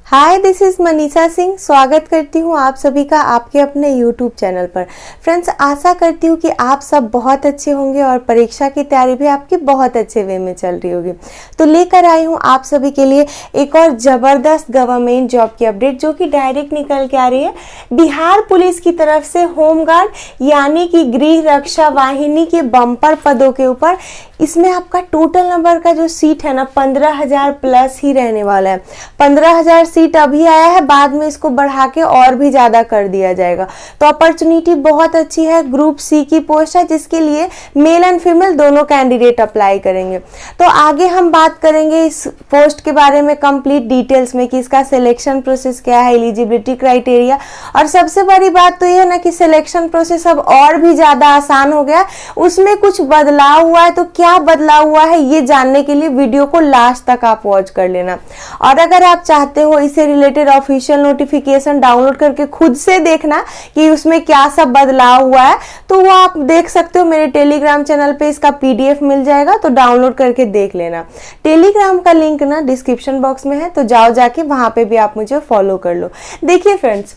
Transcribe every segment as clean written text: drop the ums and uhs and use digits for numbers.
Hi, this is Manisha Singh. स्वागत करती हूँ आप सभी का आपके अपने यूट्यूब चैनल पर। फ्रेंड्स, आशा करती हूँ कि आप सब बहुत अच्छे होंगे और परीक्षा की तैयारी भी आपकी बहुत अच्छे वे में चल रही होगी। तो लेकर आई हूँ आप सभी के लिए एक और ज़बरदस्त गवर्नमेंट जॉब की अपडेट, जो कि डायरेक्ट निकल के आ रही है बिहार पुलिस की तरफ से होमगार्ड यानी कि गृह रक्षा वाहिनी के बम्पर पदों के ऊपर। इसमें आपका टोटल नंबर का जो सीट है ना 15,000 प्लस ही रहने वाला है। 15,000 सीट अभी आया है, बाद में इसको बढ़ा के और भी ज़्यादा कर दिया जाएगा। तो अपॉर्चुनिटी बहुत अच्छी है। ग्रुप सी की पोस्ट है जिसके लिए मेल एंड फीमेल दोनों कैंडिडेट अप्लाई करेंगे। तो आगे हम बात करेंगे इस पोस्ट के बारे में कंप्लीट डिटेल्स में कि इसका सिलेक्शन प्रोसेस क्या है, एलिजिबिलिटी क्राइटेरिया, और सबसे बड़ी बात तो ये है ना कि सिलेक्शन प्रोसेस अब और भी ज़्यादा आसान हो गया। उसमें कुछ बदलाव हुआ है, तो क्या बदलाव हुआ है ये जानने के लिए वीडियो को लास्ट तक आप वॉच कर लेना। और अगर आप चाहते हो इससे रिलेटेड ऑफिशियल नोटिफिकेशन डाउनलोड करके खुद से देखना कि उसमें क्या सब बदलाव हुआ है, तो वो आप देख सकते हो। मेरे टेलीग्राम चैनल पे इसका पीडीएफ मिल जाएगा, तो डाउनलोड करके देख लेना। टेलीग्राम का लिंक ना डिस्क्रिप्शन बॉक्स में है, तो जाओ जाके वहां पे भी आप मुझे फॉलो कर लो। देखिए फ्रेंड्स,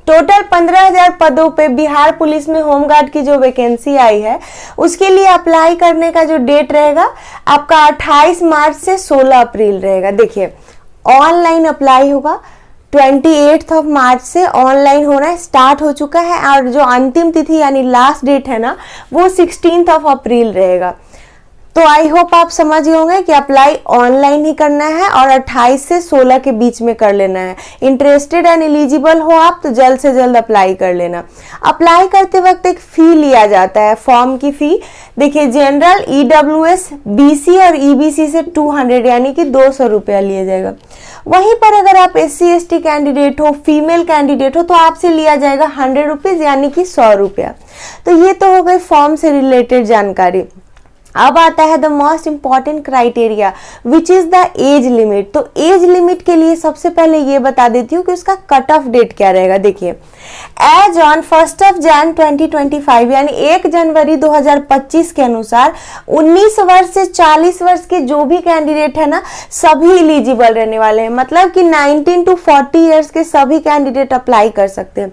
टोटल 15,000 पदों पे बिहार पुलिस में होमगार्ड की जो वैकेंसी आई है उसके लिए अप्लाई करने का जो डेट रहेगा आपका 28 मार्च से 16 अप्रैल रहेगा। देखिए, ऑनलाइन अप्लाई होगा। 28 मार्च से ऑनलाइन होना स्टार्ट हो चुका है, और जो अंतिम तिथि यानी लास्ट डेट है ना वो 16 अप्रैल रहेगा। तो आई होप आप समझ गए होंगे कि अप्लाई ऑनलाइन ही करना है और 28 से 16 के बीच में कर लेना है। इंटरेस्टेड एंड एलिजिबल हो आप तो जल्द से जल्द अप्लाई कर लेना। अप्लाई करते वक्त एक फ़ी लिया जाता है, फॉर्म की फ़ी। देखिए, जनरल, ईडब्ल्यूएस, बीसी और ईबीसी से 200 यानी कि 200 रुपया लिया जाएगा। वहीं पर अगर आप एससी एसटी कैंडिडेट हो, फीमेल कैंडिडेट हो, तो आपसे लिया जाएगा 100 रुपीज़ यानी कि 100 रुपया। तो ये तो हो गई फॉर्म से रिलेटेड जानकारी। अब आता है the most important criteria which is the age limit. तो एज लिमिट के लिए सबसे पहले ये बता देती हूँ कि उसका कट ऑफ डेट क्या रहेगा। देखिए, एज ऑन 1 जनवरी 2025 यानी 1 जनवरी 2025 के अनुसार 19 वर्ष से 40 वर्ष के जो भी कैंडिडेट है ना सभी एलिजिबल रहने वाले हैं। मतलब कि 19 to 40 ईयर्स के सभी कैंडिडेट अप्लाई कर सकते हैं।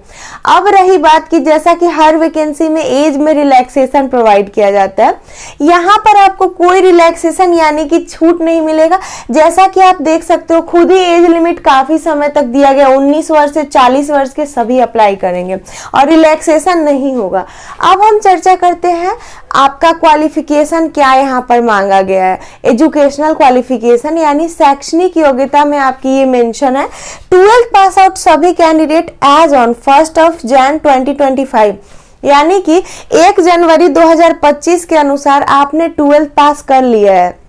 अब रही बात कि जैसा कि हर वैकेंसी में एज में रिलैक्सेशन प्रोवाइड किया जाता है, यहाँ पर आपको कोई रिलैक्सेशन यानी कि छूट नहीं मिलेगा। जैसा कि आप देख सकते हो, खुद ही एज लिमिट काफी समय तक दिया गया। 19 वर्ष से 40 वर्ष के सभी अप्लाई करेंगे और रिलैक्सेशन नहीं होगा। अब हम चर्चा करते हैं आपका क्वालिफिकेशन क्या यहाँ पर मांगा गया है। एजुकेशनल क्वालिफिकेशन यानी शैक्षणिक योग्यता में आपकी ये मेंशन है 12th पास आउट सभी कैंडिडेट एज ऑन 1 जनवरी 2025 यानी कि 1 जनवरी 2025 के अनुसार आपने 12th पास कर लिया है।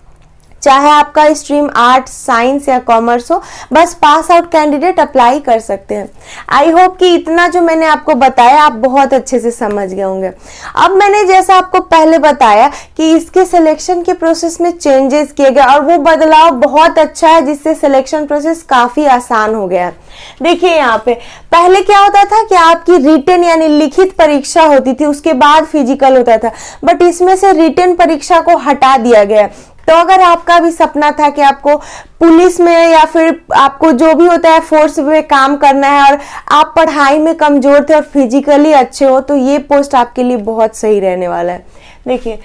चाहे आपका स्ट्रीम आर्ट्स, साइंस या कॉमर्स हो, बस पास आउट कैंडिडेट अप्लाई कर सकते हैं। आई होप कि इतना जो मैंने आपको बताया आप बहुत अच्छे से समझ गए होंगे। अब मैंने जैसा आपको पहले बताया कि इसके सिलेक्शन के प्रोसेस में चेंजेस किए गए और वो बदलाव बहुत अच्छा है, जिससे सिलेक्शन प्रोसेस काफी आसान हो गया है। देखिए, यहाँ पे पहले क्या होता था कि आपकी रिटन यानी लिखित परीक्षा होती थी, उसके बाद फिजिकल होता था, बट इसमें से रिटन परीक्षा को हटा दिया गया। तो अगर आपका भी सपना था कि आपको पुलिस में या फिर आपको जो भी होता है फोर्स में काम करना है और आप पढ़ाई में कमजोर थे और फिजिकली अच्छे हो, तो ये पोस्ट आपके लिए बहुत सही रहने वाला है। देखिए,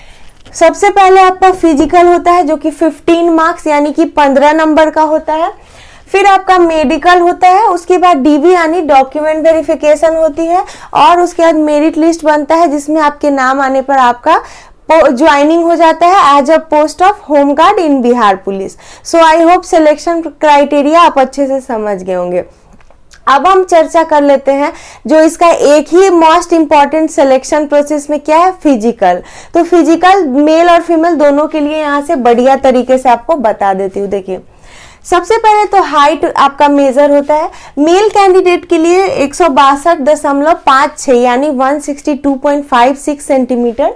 सबसे पहले आपका फिजिकल होता है जो कि 15 मार्क्स यानी कि 15 नंबर का होता है। फिर आपका मेडिकल होता है, उसके बाद डीवी यानी डॉक्यूमेंट वेरिफिकेशन होती है, और उसके बाद मेरिट लिस्ट बनता है जिसमें आपके नाम आने पर आपका ज्वाइनिंग हो जाता है as a post of home guard in Bihar police. So I hope selection criteria आप अच्छे से समझ गए होंगे। अब हम चर्चा कर लेते हैं जो इसका एक ही मोस्ट इंपॉर्टेंट सिलेक्शन प्रोसेस में क्या है, फिजिकल। तो फिजिकल मेल और फीमेल दोनों के लिए यहाँ से बढ़िया तरीके से आपको बता देती हूँ। देखिए, सबसे पहले तो हाइट आपका मेजर होता है। मेल कैंडिडेट के लिए 162.56 यानी 162.56 सेंटीमीटर।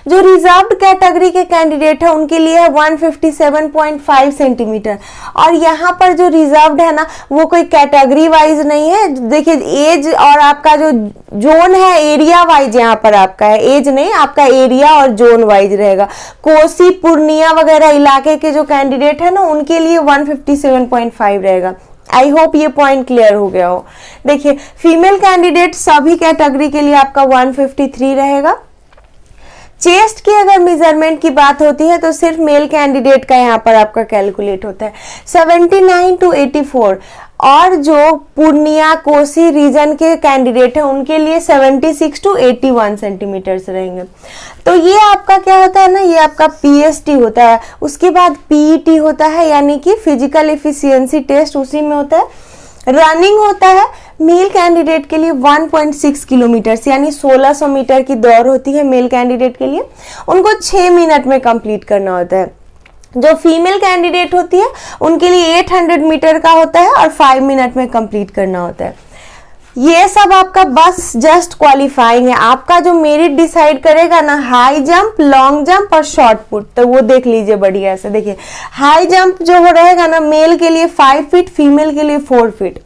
जो रिजर्व्ड कैटेगरी के कैंडिडेट है उनके लिए है 157.5 सेंटीमीटर। और यहाँ पर जो रिजर्व्ड है ना वो कोई कैटेगरी वाइज नहीं है। देखिए, एज और आपका जो जोन है एरिया वाइज यहाँ पर आपका है, एज नहीं, आपका एरिया और जोन वाइज रहेगा। कोसी, पूर्णिया वगैरह इलाके के जो कैंडिडेट है ना उनके लिए 157.5 रहेगा। आई होप ये पॉइंट क्लियर हो गया हो। देखिए फीमेल कैंडिडेट सभी कैटेगरी के लिए आपका 153 रहेगा। चेस्ट की अगर मेजरमेंट की बात होती है तो सिर्फ मेल कैंडिडेट का यहाँ पर आपका कैलकुलेट होता है 79 to 84, और जो पूर्णिया कोसी रीजन के कैंडिडेट हैं उनके लिए 76 to 81 सेंटीमीटर्स रहेंगे। तो ये आपका क्या होता है ना, ये आपका पीएसटी होता है। उसके बाद पीईटी होता है, यानी कि फिजिकल एफिशिएंसी टेस्ट, उसी में होता है। रनिंग होता है मेल कैंडिडेट के लिए 1.6 किलोमीटर यानी 1600 मीटर की दौड़ होती है मेल कैंडिडेट के लिए, उनको 6 मिनट में कंप्लीट करना होता है। जो फीमेल कैंडिडेट होती है उनके लिए 800 मीटर का होता है और 5 मिनट में कंप्लीट करना होता है। ये सब आपका बस जस्ट क्वालिफाइंग है। आपका जो मेरिट डिसाइड करेगा ना, हाई जंप, लॉन्ग जंप और शॉर्ट पुट, तो वो देख लीजिए बढ़िया से। देखिए हाई जंप जो हो रहेगा ना, मेल के लिए 5 फीट, फीमेल के लिए 4 फीट।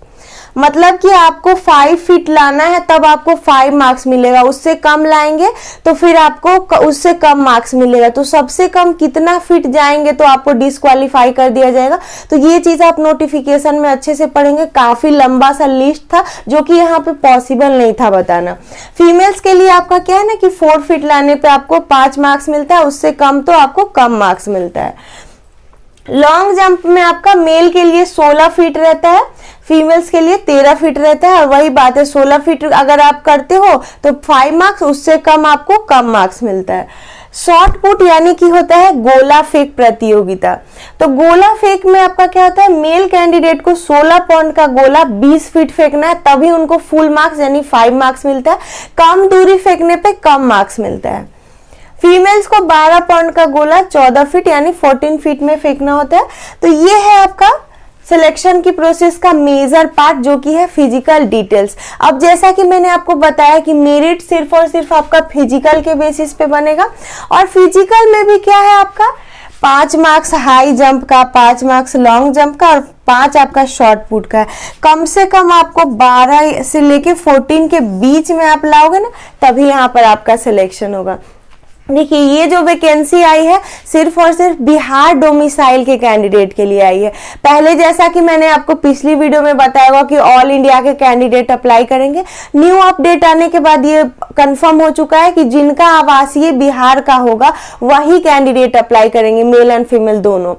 मतलब कि आपको 5 फीट लाना है तब आपको 5 मार्क्स मिलेगा, उससे कम लाएंगे तो फिर आपको उससे कम मार्क्स मिलेगा। तो सबसे कम कितना फीट जाएंगे तो आपको डिस्क्वालीफाई कर दिया जाएगा। तो ये चीज आप नोटिफिकेशन में अच्छे से पढ़ेंगे। काफी लंबा सा लिस्ट था जो कि यहाँ पे पॉसिबल नहीं था बताना। फीमेल्स के लिए आपका क्या है ना कि 4 फीट लाने पे आपको 5 मार्क्स मिलता है, उससे कम तो आपको कम मार्क्स मिलता है। लॉन्ग जंप में आपका मेल के लिए 16 फीट रहता है, फीमेल्स के लिए 13 फीट रहता है। और वही बात है, 16 फीट अगर आप करते हो तो 5 मार्क्स, उससे कम आपको कम मार्क्स मिलता है। शॉर्ट पुट यानी कि होता है गोला फेंक प्रतियोगिता। तो गोला फेंक में आपका क्या होता है, मेल कैंडिडेट को 16 पाउंड का गोला 20 फीट फेंकना है, तभी उनको फुल मार्क्स यानी 5 मार्क्स मिलता है। कम दूरी फेंकने पे कम मार्क्स मिलता है। फीमेल्स को 12 पाउंड का गोला 14 फीट यानी 14 फीट में फेंकना होता है। तो ये है आपका सिलेक्शन की प्रोसेस का मेजर पार्ट, जो कि है फिजिकल डिटेल्स। अब जैसा कि मैंने आपको बताया कि मेरिट सिर्फ और सिर्फ आपका फिजिकल के बेसिस पे बनेगा, और फिजिकल में भी क्या है आपका 5 मार्क्स हाई जंप का, 5 मार्क्स लॉन्ग जंप का और 5 आपका शॉर्ट पुट का है। कम से कम आपको 12 से लेके 14 के बीच में आप लाओगे ना, तभी यहाँ पर आपका सिलेक्शन होगा। देखिए ये जो वैकेंसी आई है सिर्फ और सिर्फ बिहार डोमिसाइल के कैंडिडेट के लिए आई है। पहले जैसा कि मैंने आपको पिछली वीडियो में बताया हुआ कि ऑल इंडिया के कैंडिडेट अप्लाई करेंगे, न्यू अपडेट आने के बाद ये कंफर्म हो चुका है कि जिनका आवासीय बिहार का होगा वही कैंडिडेट अप्लाई करेंगे, मेल एंड फीमेल दोनों।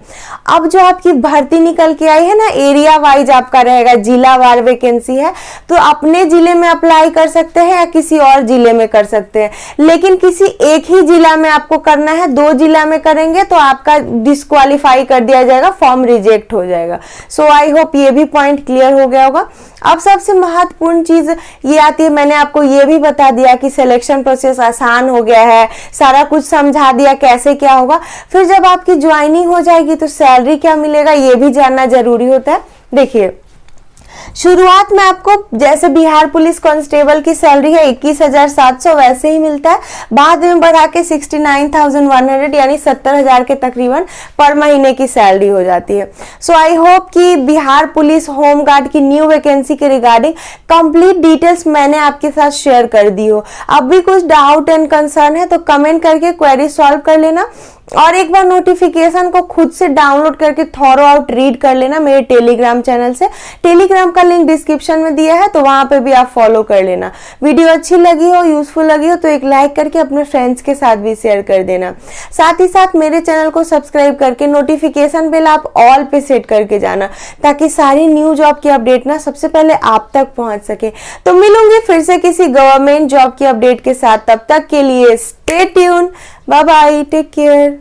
अब जो आपकी भर्ती निकल के आई है ना, एरिया वाइज आपका रहेगा, जिला वार वैकेंसी है, तो अपने जिले में अप्लाई कर सकते हैं या किसी और जिले में कर सकते हैं, लेकिन किसी एक ही जिला में आपको करना है। 2 जिला में करेंगे तो आपका डिस्क्वालीफाई कर दिया जाएगा, फॉर्म रिजेक्ट हो जाएगा। सो आई होप ये भी पॉइंट क्लियर हो गया होगा। अब सबसे महत्वपूर्ण चीज ये आती है, मैंने आपको ये भी बता दिया कि सिलेक्शन प्रोसेस आसान हो गया है, सारा कुछ समझा दिया कैसे क्या होगा। फिर जब आपकी ज्वाइनिंग हो जाएगी तो सैलरी क्या मिलेगा ये भी जानना जरूरी होता है। देखिए शुरुआत में आपको जैसे बिहार पुलिस कांस्टेबल की सैलरी है 21,700 वैसे ही मिलता है, बाद में बढ़ा के 69,100 यानी 70,000 के तकरीबन पर महीने की सैलरी हो जाती है। सो आई होप कि बिहार पुलिस होम गार्ड की न्यू वैकेंसी के रिगार्डिंग कंप्लीट डिटेल्स मैंने आपके साथ शेयर कर दी हो। अब भी कुछ डाउट एंड कंसर्न है तो कमेंट करके क्वेरी सॉल्व कर लेना, और एक बार नोटिफिकेशन को खुद से डाउनलोड करके थॉरो आउट रीड कर लेना मेरे टेलीग्राम चैनल से। टेलीग्राम का लिंक डिस्क्रिप्शन में दिया है, तो वहां पे भी आप फॉलो कर लेना। वीडियो अच्छी लगी हो, यूजफुल लगी हो तो एक लाइक करके अपने फ्रेंड्स के साथ भी शेयर कर देना। साथ ही साथ मेरे चैनल को सब्सक्राइब करके नोटिफिकेशन बेल आप ऑल पे सेट करके जाना, ताकि सारी न्यू जॉब की अपडेट ना सबसे पहले आप तक पहुंच सके। तो मिलूंगी फिर से किसी गवर्नमेंट जॉब की अपडेट के साथ, तब तक के लिए stay tune, bye bye, take care.